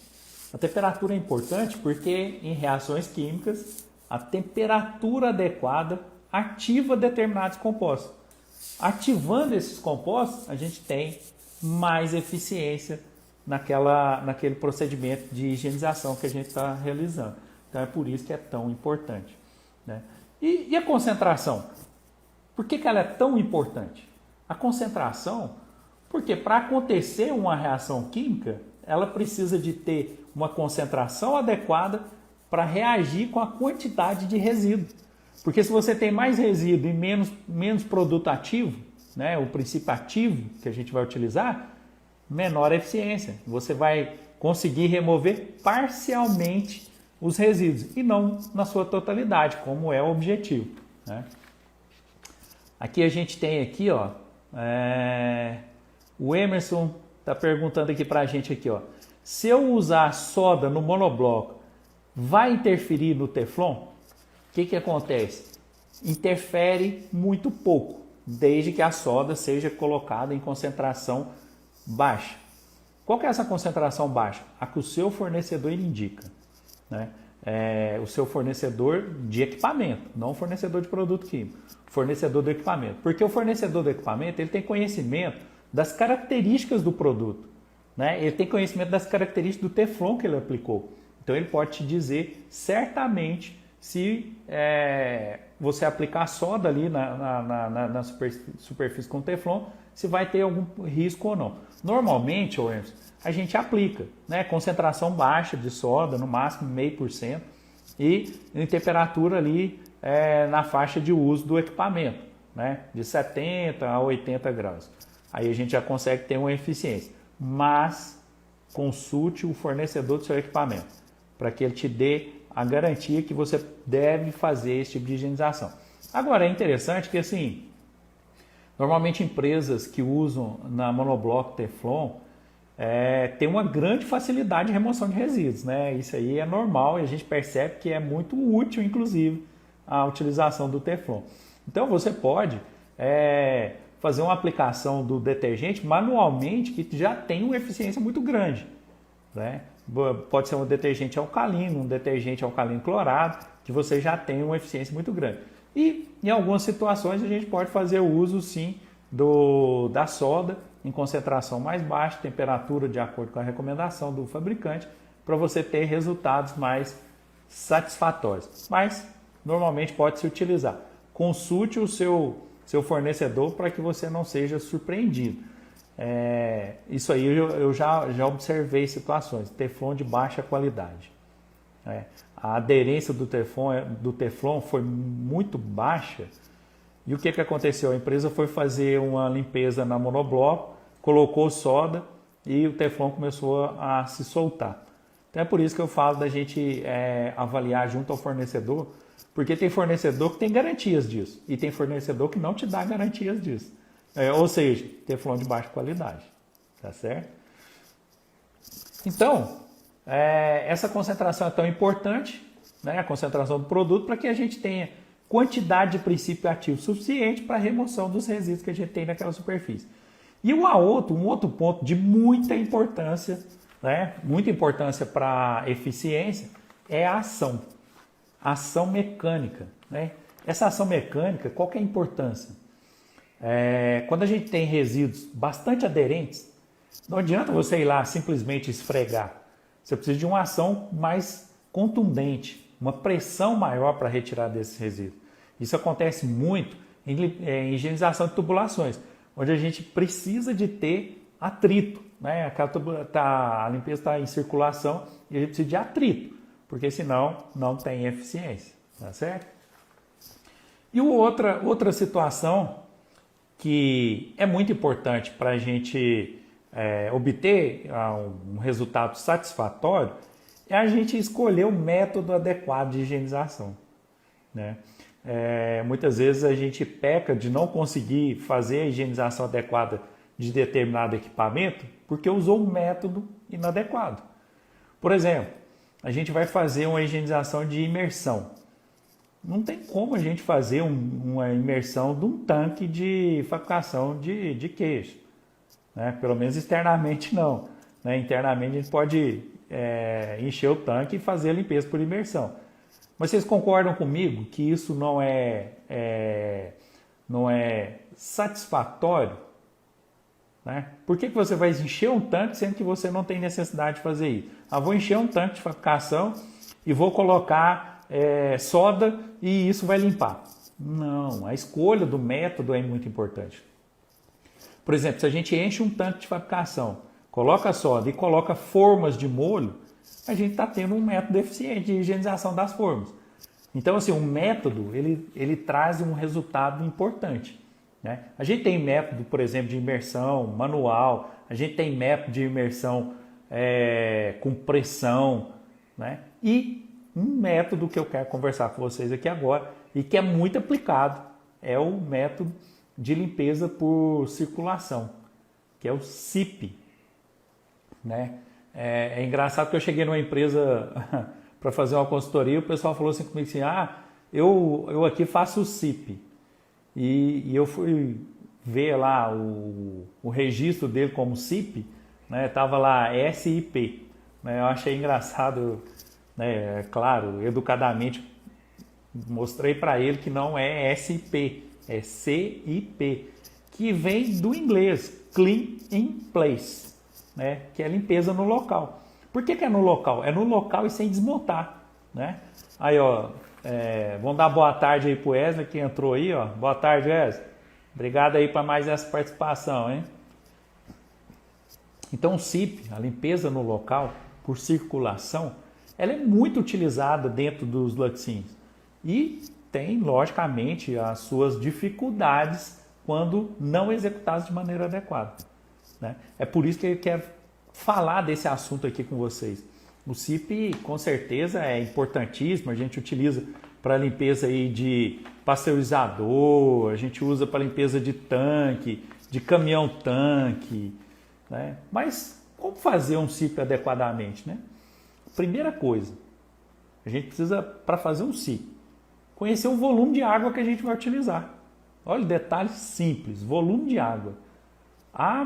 A temperatura é importante porque em reações químicas, a temperatura adequada ativa determinados compostos. Ativando esses compostos, a gente tem mais eficiência naquele procedimento de higienização que a gente está realizando. Então é por isso que é tão importante, né? E a concentração? Por que ela é tão importante? A concentração, porque para acontecer uma reação química, ela precisa de ter uma concentração adequada para reagir com a quantidade de resíduo. Porque se você tem mais resíduo e menos produto ativo, né, o princípio ativo que a gente vai utilizar, menor eficiência. Você vai conseguir remover parcialmente os resíduos e não na sua totalidade, como é o objetivo, né? Aqui a gente tem aqui, ó, o Emerson está perguntando aqui para a gente aqui, ó, se eu usar soda no monobloco, vai interferir no Teflon? O que acontece? Interfere muito pouco, desde que a soda seja colocada em concentração baixa. Qual que é essa concentração baixa? A que o seu fornecedor indica, né? O seu fornecedor de equipamento, não o fornecedor de produto químico, fornecedor do equipamento. Porque o fornecedor do equipamento ele tem conhecimento das características do produto, né? Ele tem conhecimento das características do Teflon que ele aplicou. Então ele pode te dizer certamente se você aplicar soda ali na superfície com Teflon, se vai ter algum risco ou não. Normalmente, Emerson, a gente aplica, né, concentração baixa de soda, no máximo 0,5%, e em temperatura ali na faixa de uso do equipamento, né, de 70 a 80 graus. Aí a gente já consegue ter uma eficiência, mas consulte o fornecedor do seu equipamento, para que ele te dê a garantia que você deve fazer esse tipo de higienização. Agora, é interessante que, assim, normalmente empresas que usam na monobloco Teflon tem uma grande facilidade de remoção de resíduos, né? Isso aí é normal e a gente percebe que é muito útil, inclusive, a utilização do Teflon. Então você pode fazer uma aplicação do detergente manualmente que já tem uma eficiência muito grande, né? Pode ser um detergente alcalino clorado, que você já tem uma eficiência muito grande. E em algumas situações a gente pode fazer o uso sim da soda em concentração mais baixa, temperatura de acordo com a recomendação do fabricante, para você ter resultados mais satisfatórios. Mas normalmente pode se utilizar. Consulte o seu fornecedor para que você não seja surpreendido. Isso aí eu já observei situações, Teflon de baixa qualidade. A aderência do Teflon foi muito baixa. E o que aconteceu? A empresa foi fazer uma limpeza na monobloco, colocou soda e o Teflon começou a se soltar. Então é por isso que eu falo da gente avaliar junto ao fornecedor, porque tem fornecedor que tem garantias disso e tem fornecedor que não te dá garantias disso. Ou seja, Teflon de baixa qualidade, tá certo? Então, essa concentração é tão importante, né, a concentração do produto, para que a gente tenha quantidade de princípio ativo suficiente para a remoção dos resíduos que a gente tem naquela superfície. E um outro ponto de muita importância, né, muita importância para a eficiência, é a ação mecânica. Né? Essa ação mecânica, qual que é a importância? Quando a gente tem resíduos bastante aderentes, não adianta você ir lá simplesmente esfregar. Você precisa de uma ação mais contundente, uma pressão maior para retirar desses resíduos. Isso acontece muito em higienização de tubulações, onde a gente precisa de ter atrito. Né? A limpeza está em circulação e a gente precisa de atrito, porque senão não tem eficiência. Tá certo? E outra situação que é muito importante para a gente obter um resultado satisfatório é a gente escolher o método adequado de higienização. Né? Muitas vezes a gente peca de não conseguir fazer a higienização adequada de determinado equipamento porque usou um método inadequado. Por exemplo, a gente vai fazer uma higienização de imersão. Não tem como a gente fazer uma imersão de um tanque de fabricação de queijo. Né? Pelo menos externamente não. Né? Internamente a gente pode encher o tanque e fazer a limpeza por imersão. Mas vocês concordam comigo que isso não é satisfatório? Né? Por que você vai encher um tanque sendo que você não tem necessidade de fazer isso? Vou encher um tanque de fabricação e vou colocar soda e isso vai limpar. Não, a escolha do método é muito importante. Por exemplo, se a gente enche um tanque de fabricação, coloca soda e coloca formas de molho, a gente está tendo um método eficiente de higienização das formas. Então, assim, o método, ele traz um resultado importante. Né? A gente tem método, por exemplo, de imersão manual, a gente tem método de imersão com pressão, né? E um método que eu quero conversar com vocês aqui agora e que é muito aplicado é o método de limpeza por circulação, que é o CIP. Né? É engraçado que eu cheguei numa empresa para fazer uma consultoria e o pessoal falou assim comigo assim, eu aqui faço o CIP. E eu fui ver lá o registro dele como CIP, né? Tava lá SIP. Né? Eu achei engraçado, né? Claro, educadamente mostrei para ele que não é SIP, é CIP, que vem do inglês, Clean in Place, né? Que é limpeza no local. Por que é no local? É no local e sem desmontar. Né? Aí, ó, vamos dar boa tarde aí pro Wesley que entrou aí, ó. Boa tarde, Wesley. Obrigado aí para mais essa participação, hein? Então, o CIP, a limpeza no local por circulação, ela é muito utilizada dentro dos laticínios e tem, logicamente, as suas dificuldades quando não executadas de maneira adequada. Né? É por isso que eu quero falar desse assunto aqui com vocês. O CIP, com certeza, é importantíssimo, a gente utiliza para limpeza aí de pasteurizador, a gente usa para limpeza de tanque, de caminhão-tanque. Né? Mas como fazer um CIP adequadamente? Né? Primeira coisa, a gente precisa, para fazer um CIP, conhecer o volume de água que a gente vai utilizar. Olha, detalhe simples, volume de água.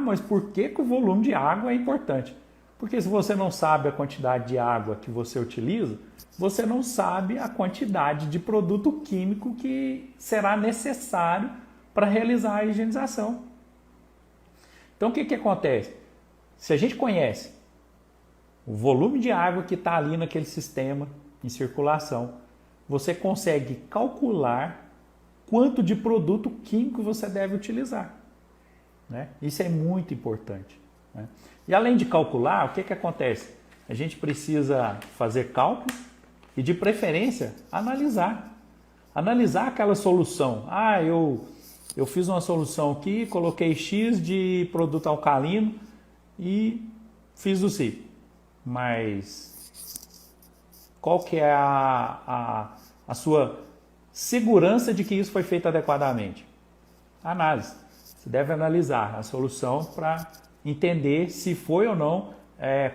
Mas por que o volume de água é importante? Porque se você não sabe a quantidade de água que você utiliza, você não sabe a quantidade de produto químico que será necessário para realizar a higienização. Então o que acontece? Se a gente conhece o volume de água que está ali naquele sistema em circulação, você consegue calcular quanto de produto químico você deve utilizar, né? Isso é muito importante, né? E além de calcular, o que acontece? A gente precisa fazer cálculo e, de preferência, analisar. Analisar aquela solução. Ah, eu fiz uma solução aqui, coloquei X de produto alcalino e fiz o CIP. Mas qual que é a sua segurança de que isso foi feito adequadamente? Análise. Você deve analisar a solução para entender se foi ou não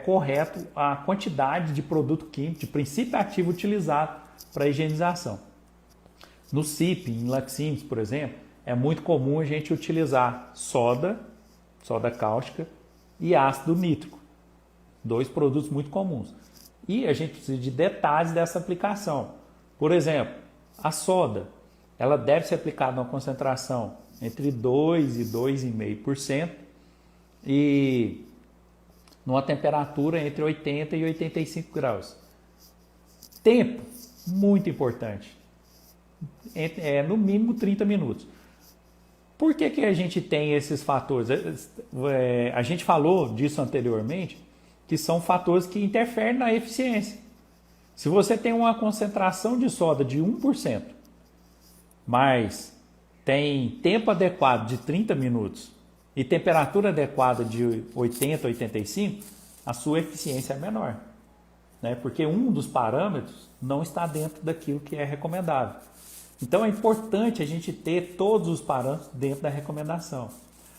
correto a quantidade de produto químico, de princípio ativo utilizado para a higienização. No CIP, em laticínios, por exemplo, é muito comum a gente utilizar soda cáustica e ácido nítrico. 2 produtos muito comuns. E a gente precisa de detalhes dessa aplicação. Por exemplo, a soda, ela deve ser aplicada numa concentração entre 2 e 2,5% e numa temperatura entre 80 e 85 graus. Tempo, muito importante. No mínimo 30 minutos. Por que a gente tem esses fatores? A gente falou disso anteriormente, que são fatores que interferem na eficiência. Se você tem uma concentração de soda de 1%, mas tem tempo adequado de 30 minutos e temperatura adequada de 80 a 85, a sua eficiência é menor, né? Porque um dos parâmetros não está dentro daquilo que é recomendável. Então é importante a gente ter todos os parâmetros dentro da recomendação.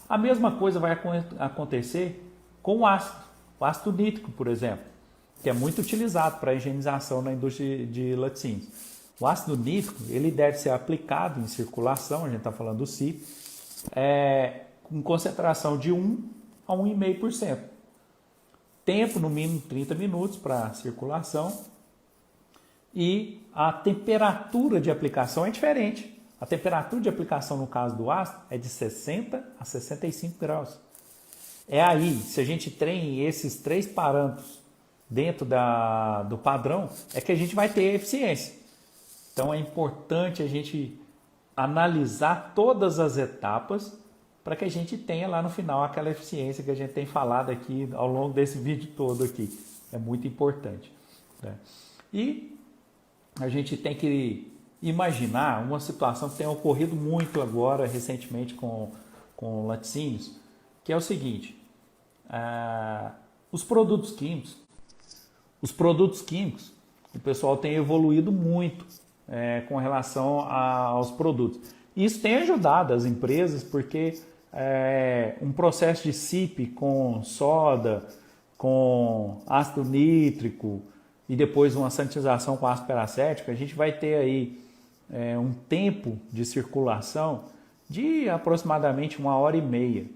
A mesma coisa vai acontecer com o ácido nítrico, por exemplo, que é muito utilizado para a higienização na indústria de laticínios. O ácido nítrico ele deve ser aplicado em circulação, a gente está falando do CIP, com concentração de 1 a 1,5%. Tempo no mínimo 30 minutos para circulação e a temperatura de aplicação é diferente. A temperatura de aplicação no caso do ácido é de 60 a 65 graus. É aí, se a gente tem esses 3 parâmetros dentro do padrão, é que a gente vai ter eficiência. Então é importante a gente analisar todas as etapas para que a gente tenha lá no final aquela eficiência que a gente tem falado aqui ao longo desse vídeo todo aqui. É muito importante, né? E a gente tem que imaginar uma situação que tem ocorrido muito agora recentemente com laticínios, que é o seguinte: os produtos químicos, o pessoal tem evoluído muito com relação aos produtos. Isso tem ajudado as empresas porque um processo de CIP com soda, com ácido nítrico e depois uma sanitização com ácido peracético, a gente vai ter aí um tempo de circulação de aproximadamente 1h30,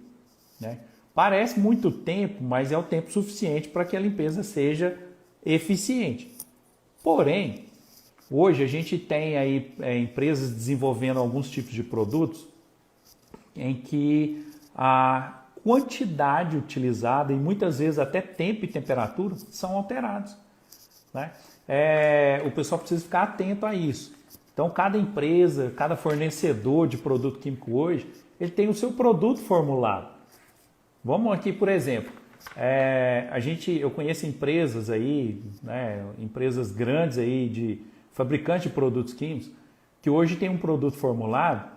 né? Parece muito tempo, mas é o tempo suficiente para que a limpeza seja eficiente. Porém, hoje a gente tem aí empresas desenvolvendo alguns tipos de produtos em que a quantidade utilizada e muitas vezes até tempo e temperatura são alterados, né? O pessoal precisa ficar atento a isso. Então, cada empresa, cada fornecedor de produto químico hoje, ele tem o seu produto formulado. Vamos aqui, por exemplo, eu conheço empresas aí, né, empresas grandes aí de fabricantes de produtos químicos, que hoje tem um produto formulado,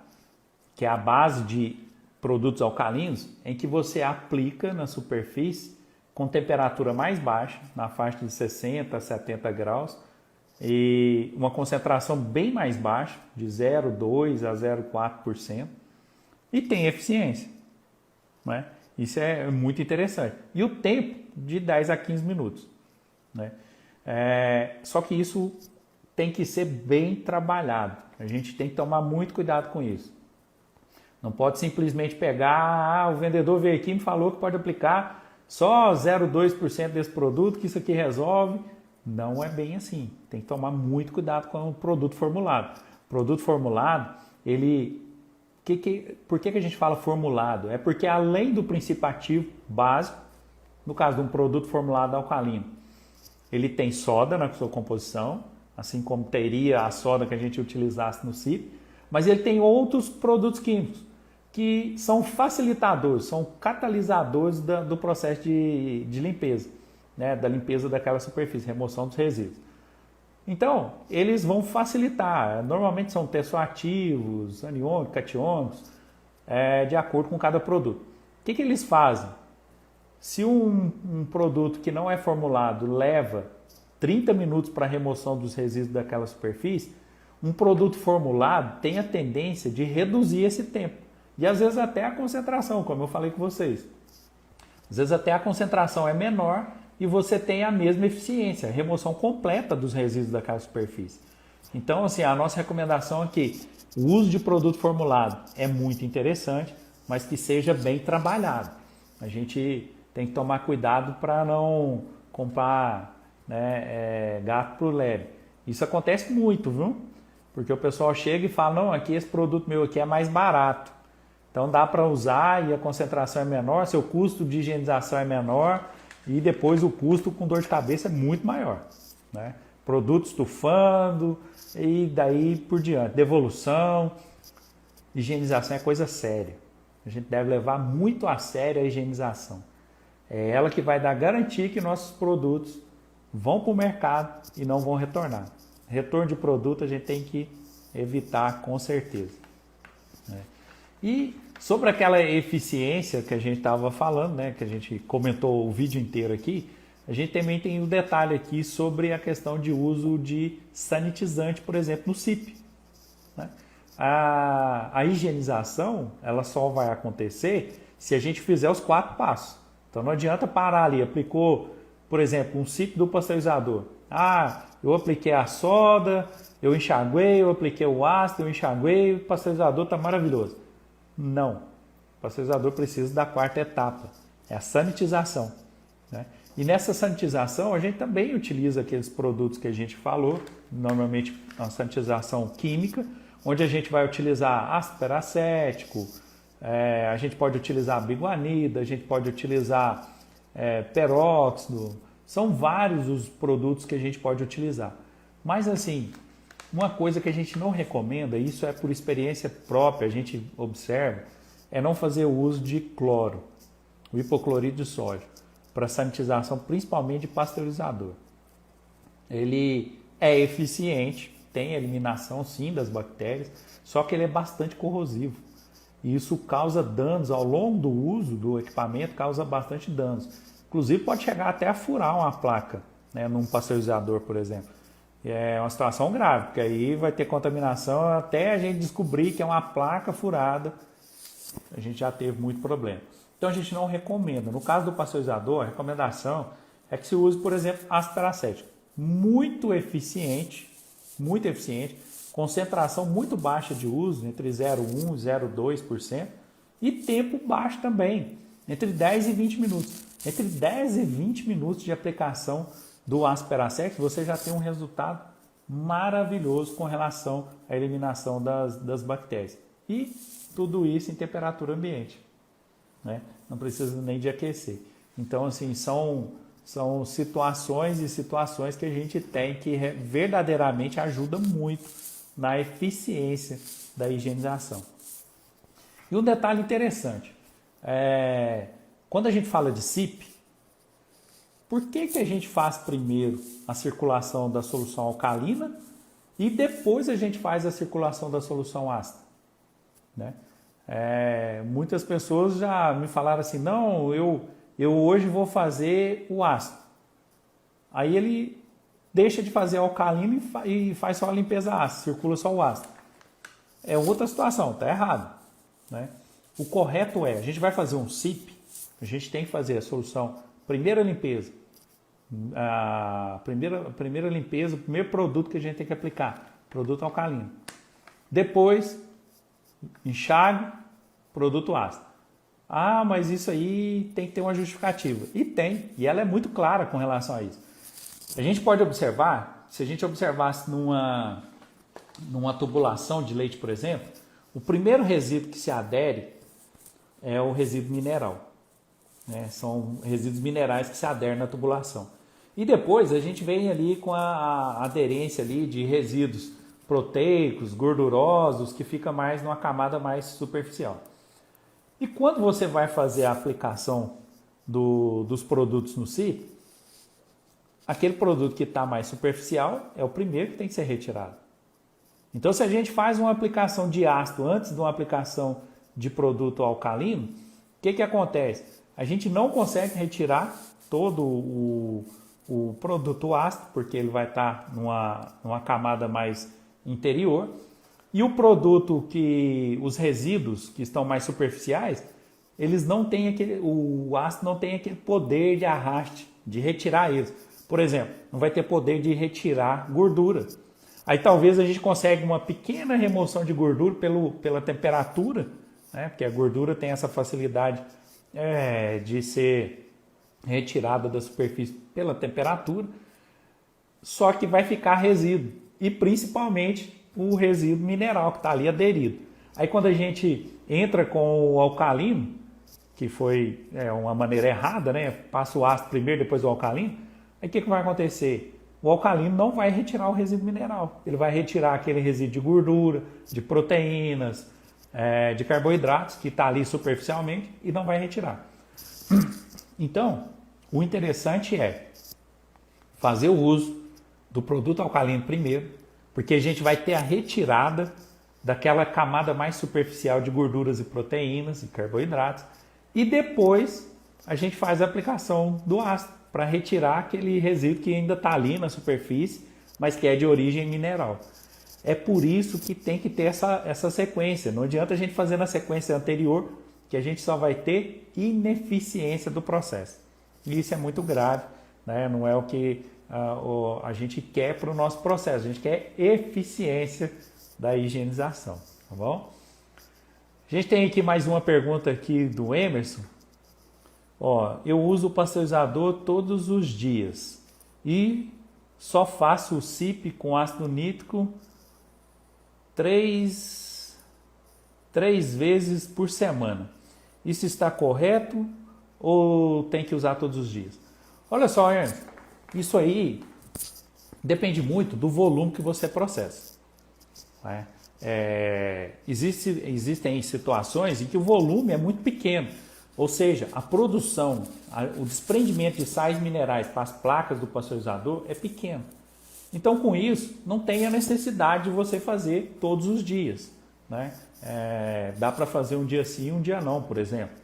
que é a base de produtos alcalinos, em que você aplica na superfície com temperatura mais baixa, na faixa de 60 a 70 graus, e uma concentração bem mais baixa, de 0,2 a 0,4%, e tem eficiência, né? Isso é muito interessante. E o tempo de 10 a 15 minutos, né? Só que isso tem que ser bem trabalhado. A gente tem que tomar muito cuidado com isso. Não pode simplesmente pegar, o vendedor veio aqui e me falou que pode aplicar só 0,2% desse produto que isso aqui resolve. Não é bem assim. Tem que tomar muito cuidado com o produto formulado. Produto formulado, por que a gente fala formulado? É porque além do princípio ativo básico, no caso de um produto formulado alcalino, ele tem soda na sua composição, assim como teria a soda que a gente utilizasse no CIP, mas ele tem outros produtos químicos que são facilitadores, são catalisadores do processo de limpeza, né? Da limpeza daquela superfície, remoção dos resíduos. Então, eles vão facilitar, normalmente são tensoativos, aniônicos, catiônicos, de acordo com cada produto. O que eles fazem? Se um produto que não é formulado leva 30 minutos para a remoção dos resíduos daquela superfície, um produto formulado tem a tendência de reduzir esse tempo. E às vezes até a concentração, como eu falei com vocês. Às vezes até a concentração é menor e você tem a mesma eficiência, a remoção completa dos resíduos daquela superfície. Então, assim, a nossa recomendação é que o uso de produto formulado é muito interessante, mas que seja bem trabalhado. A gente tem que tomar cuidado para não comprar, né, gato por lebre. Isso acontece muito, viu? Porque o pessoal chega e fala, não, aqui esse produto meu aqui é mais barato. Então dá para usar e a concentração é menor, seu custo de higienização é menor e depois o custo com dor de cabeça é muito maior, né? Produto estufando e daí por diante. Devolução, higienização é coisa séria. A gente deve levar muito a sério a higienização. É ela que vai dar garantia que nossos produtos vão para o mercado e não vão retornar. Retorno de produto a gente tem que evitar com certeza, né? E sobre aquela eficiência que a gente estava falando, né, que a gente comentou o vídeo inteiro aqui, a gente também tem um detalhe aqui sobre a questão de uso de sanitizante, por exemplo, no CIP, né? A higienização ela só vai acontecer se a gente fizer os 4 passos. Então não adianta parar ali, aplicou, por exemplo, um CIP do pasteurizador. Eu apliquei a soda, eu enxaguei, eu apliquei o ácido, eu enxaguei, o pasteurizador está maravilhoso. Não, o pasteurizador precisa da 4ª etapa, é a sanitização, né? E nessa sanitização a gente também utiliza aqueles produtos que a gente falou, normalmente a sanitização química, onde a gente vai utilizar ácido peracético, a gente pode utilizar biguanida, a gente pode utilizar peróxido, são vários os produtos que a gente pode utilizar. Mas assim, uma coisa que a gente não recomenda, isso é por experiência própria, a gente observa, é não fazer o uso de cloro, o hipoclorito de sódio, para sanitização principalmente de pasteurizador. Ele é eficiente, tem eliminação sim das bactérias, só que ele é bastante corrosivo. E isso causa danos ao longo do uso do equipamento, causa bastante danos. Inclusive pode chegar até a furar uma placa, né, num pasteurizador, por exemplo. É uma situação grave, porque aí vai ter contaminação até a gente descobrir que é uma placa furada. A gente já teve muito problema. Então a gente não recomenda. No caso do pasteurizador, a recomendação é que se use, por exemplo, ácido peracético. Muito eficiente, concentração muito baixa de uso, entre 0,1% e 0,2%, e tempo baixo também, entre 10 e 20 minutos. Entre 10 e 20 minutos de aplicação do ácido peracético, você já tem um resultado maravilhoso com relação à eliminação das bactérias. E tudo isso em temperatura ambiente, né? Não precisa nem de aquecer. Então, assim, são situações e situações que a gente tem que verdadeiramente ajuda muito na eficiência da higienização. E um detalhe interessante, quando a gente fala de CIP, por que a gente faz primeiro a circulação da solução alcalina e depois a gente faz a circulação da solução ácida, né? Muitas pessoas já me falaram assim, não, eu hoje vou fazer o ácido. Aí ele deixa de fazer o alcalino e faz só a limpeza ácida, circula só o ácido. É outra situação, está errado, né? O correto a gente vai fazer um CIP, a gente tem que fazer a solução, primeira limpeza, a primeira limpeza, o primeiro produto que a gente tem que aplicar, produto alcalino. Depois, enxágue, produto ácido. Ah, mas isso aí tem que ter uma justificativa. E tem, e ela é muito clara com relação a isso. A gente pode observar, se a gente observasse numa tubulação de leite, por exemplo, o primeiro resíduo que se adere é o resíduo mineral. Né? São resíduos minerais que se aderem na tubulação. E depois a gente vem ali com a aderência ali de resíduos proteicos, gordurosos, que fica mais numa camada mais superficial. E quando você vai fazer a aplicação dos produtos no CIP, aquele produto que está mais superficial é o primeiro que tem que ser retirado. Então, se a gente faz uma aplicação de ácido antes de uma aplicação de produto alcalino, o que acontece? A gente não consegue retirar todo o produto ácido, porque ele vai estar numa camada mais interior. E o produto os resíduos que estão mais superficiais, eles não têm o ácido não tem aquele poder de arraste, de retirar eles. Por exemplo, não vai ter poder de retirar gordura. Aí talvez a gente consiga uma pequena remoção de gordura pela temperatura, né? Porque a gordura tem essa facilidade de ser retirada da superfície pela temperatura, só que vai ficar resíduo, e principalmente o resíduo mineral que está ali aderido. Aí quando a gente entra com o alcalino, que foi uma maneira errada, né? Passa o ácido primeiro, depois o alcalino, aí o que vai acontecer? O alcalino não vai retirar o resíduo mineral, ele vai retirar aquele resíduo de gordura, de proteínas, de carboidratos que está ali superficialmente e não vai retirar. Então, o interessante é fazer o uso do produto alcalino primeiro, porque a gente vai ter a retirada daquela camada mais superficial de gorduras e proteínas e carboidratos, e depois a gente faz a aplicação do ácido para retirar aquele resíduo que ainda está ali na superfície, mas que é de origem mineral. É por isso que tem que ter essa sequência. Não adianta a gente fazer na sequência anterior, que a gente só vai ter ineficiência do processo. E isso é muito grave, né? Não é o que a gente quer para o nosso processo. A gente quer eficiência da higienização, tá bom? A gente tem aqui mais uma pergunta aqui do Emerson. Eu uso o pasteurizador todos os dias e só faço o CIP com ácido nítrico três vezes por semana. Isso está correto ou tem que usar todos os dias? Olha só, Ernst, isso aí depende muito do volume que você processa. Né? Existem situações em que o volume é muito pequeno, ou seja, a produção, o desprendimento de sais minerais para as placas do pasteurizador é pequeno. Então, com isso, não tem a necessidade de você fazer todos os dias. Né? Dá para fazer um dia sim e um dia não, por exemplo.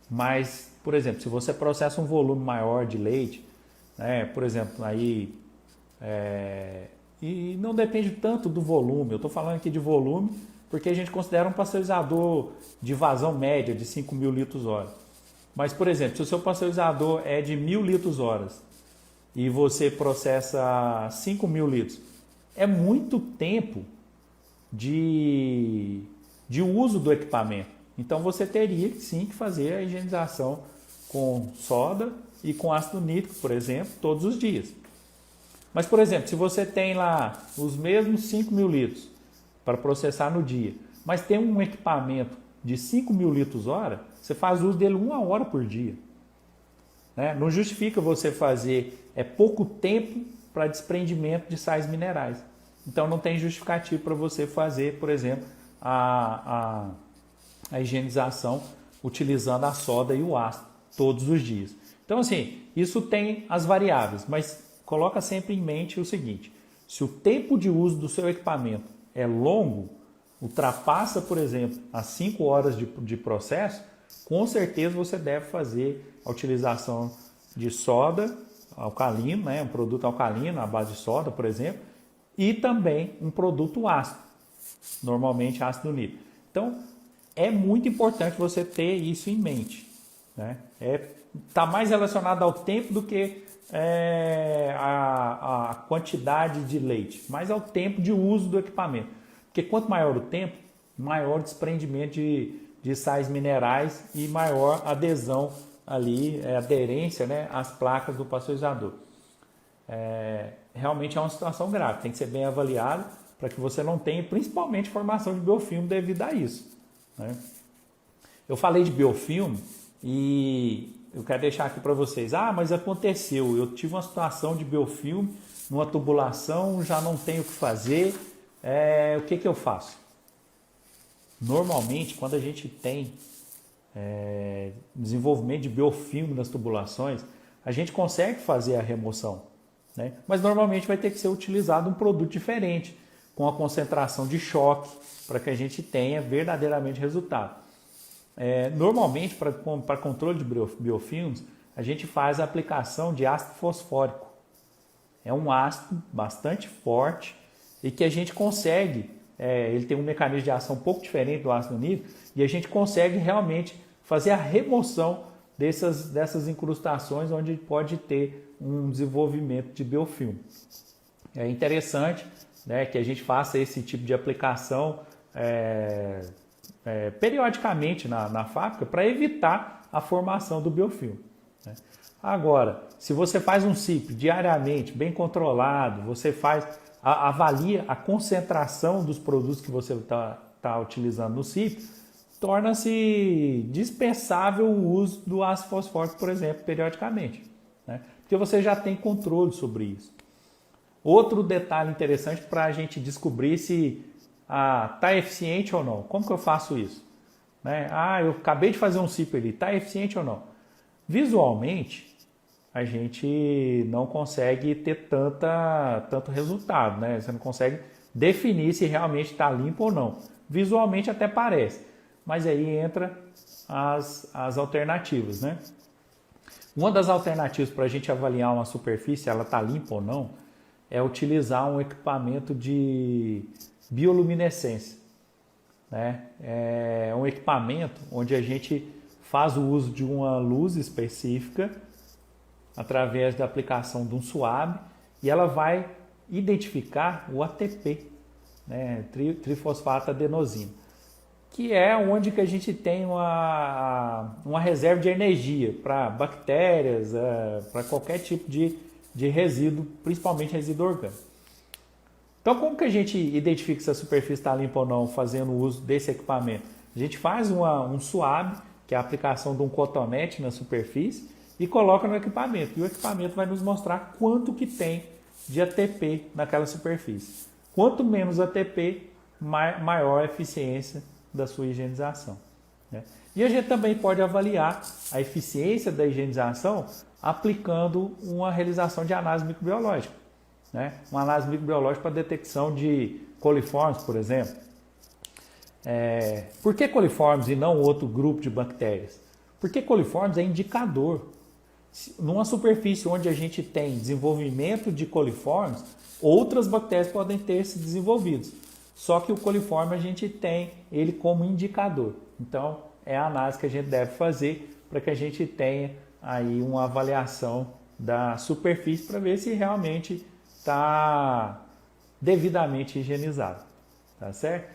Mas, por exemplo, se você processa um volume maior de leite, né, por exemplo, aí, e não depende tanto do volume, eu estou falando aqui de volume porque a gente considera um pasteurizador de vazão média de 5.000 litros hora. Mas, por exemplo, se o seu pasteurizador é de 1.000 litros horas e você processa 5.000 litros, é muito tempo de uso do equipamento. Então você teria sim que fazer a higienização com soda e com ácido nítrico, por exemplo, todos os dias. Mas, por exemplo, se você tem lá os mesmos 5.000 litros para processar no dia, mas tem um equipamento de 5.000 litros hora, você faz uso dele 1 hora por dia. Né? Não justifica você fazer pouco tempo para desprendimento de sais minerais. Então não tem justificativo para você fazer, por exemplo, a higienização utilizando a soda e o ácido todos os dias. Então, assim, isso tem as variáveis, mas coloca sempre em mente o seguinte: se o tempo de uso do seu equipamento é longo, ultrapassa, por exemplo, as 5 horas de processo, com certeza você deve fazer a utilização de soda alcalino, né? Um produto alcalino à base de soda, por exemplo, e também um produto ácido, normalmente ácido nítrico. Então, é muito importante você ter isso em mente. Né? Tá mais relacionado ao tempo do que a quantidade de leite, mas ao tempo de uso do equipamento. Porque quanto maior o tempo, maior o desprendimento de de sais minerais e maior adesão ali, aderência, né, às placas do pasteurizador. Realmente é uma situação grave, tem que ser bem avaliado para que você não tenha, principalmente, formação de biofilme devido a isso, né? Eu falei de biofilme e eu quero deixar aqui para vocês. Mas aconteceu, eu tive uma situação de biofilme numa tubulação, já não tenho o que fazer, o que eu faço? Normalmente, quando a gente tem desenvolvimento de biofilme nas tubulações, a gente consegue fazer a remoção, né? Mas normalmente vai ter que ser utilizado um produto diferente, com a concentração de choque, para que a gente tenha verdadeiramente resultado. Normalmente, para controle de biofilmes, a gente faz a aplicação de ácido fosfórico. É um ácido bastante forte e que a gente consegue, ele tem um mecanismo de ação um pouco diferente do ácido nítrico, e a gente consegue realmente fazer a remoção dessas incrustações onde pode ter um desenvolvimento de biofilme. É interessante, né, que a gente faça esse tipo de aplicação periodicamente na fábrica para evitar a formação do biofilme, né? Agora, se você faz um ciclo diariamente, bem controlado, você avalia a concentração dos produtos que você está utilizando no ciclo, torna-se dispensável o uso do ácido fosfórico, por exemplo, periodicamente, né? Porque você já tem controle sobre isso. Outro detalhe interessante para a gente descobrir se está eficiente ou não. Como que eu faço isso? Né? Eu acabei de fazer um ciclo ali, está eficiente ou não? Visualmente, a gente não consegue ter tanto resultado, né? Você não consegue definir se realmente está limpo ou não. Visualmente até parece, mas aí entra as alternativas, né? Uma das alternativas para a gente avaliar uma superfície, ela está limpa ou não, é utilizar um equipamento de bioluminescência, né? É um equipamento onde a gente faz o uso de uma luz específica através da aplicação de um suave e ela vai identificar o ATP, né? Trifosfato adenosina, que é onde que a gente tem uma reserva de energia para bactérias, para qualquer tipo de resíduo, principalmente resíduo orgânico. Então, como que a gente identifica se a superfície está limpa ou não fazendo uso desse equipamento? A gente faz um suave, que é a aplicação de um cotonete na superfície, e coloca no equipamento. E o equipamento vai nos mostrar quanto que tem de ATP naquela superfície. Quanto menos ATP, maior a eficiência da sua higienização, né? E a gente também pode avaliar a eficiência da higienização aplicando uma realização de análise microbiológica, né? Uma análise microbiológica para detecção de coliformes, por exemplo. Por que coliformes e não outro grupo de bactérias? Porque coliformes é indicador. Numa superfície onde a gente tem desenvolvimento de coliformes, outras bactérias podem ter se desenvolvido. Só que o coliforme a gente tem ele como indicador. Então, é a análise que a gente deve fazer para que a gente tenha aí uma avaliação da superfície para ver se realmente está devidamente higienizado. Tá certo?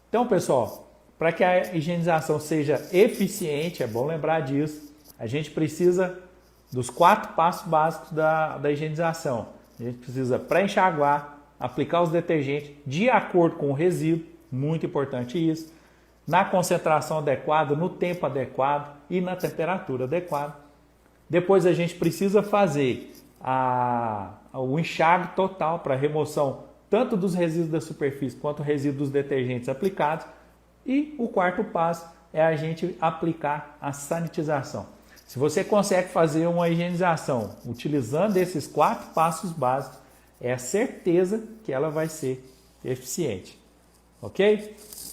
Então, pessoal, para que a higienização seja eficiente, é bom lembrar disso, a gente precisa dos 4 passos básicos da higienização. A gente precisa pré-enxaguar, aplicar os detergentes de acordo com o resíduo, muito importante isso, na concentração adequada, no tempo adequado e na temperatura adequada. Depois a gente precisa fazer o enxágue total para remoção tanto dos resíduos da superfície quanto resíduos dos detergentes aplicados. E o quarto passo é a gente aplicar a sanitização. Se você consegue fazer uma higienização utilizando esses 4 passos básicos, é a certeza que ela vai ser eficiente. Ok?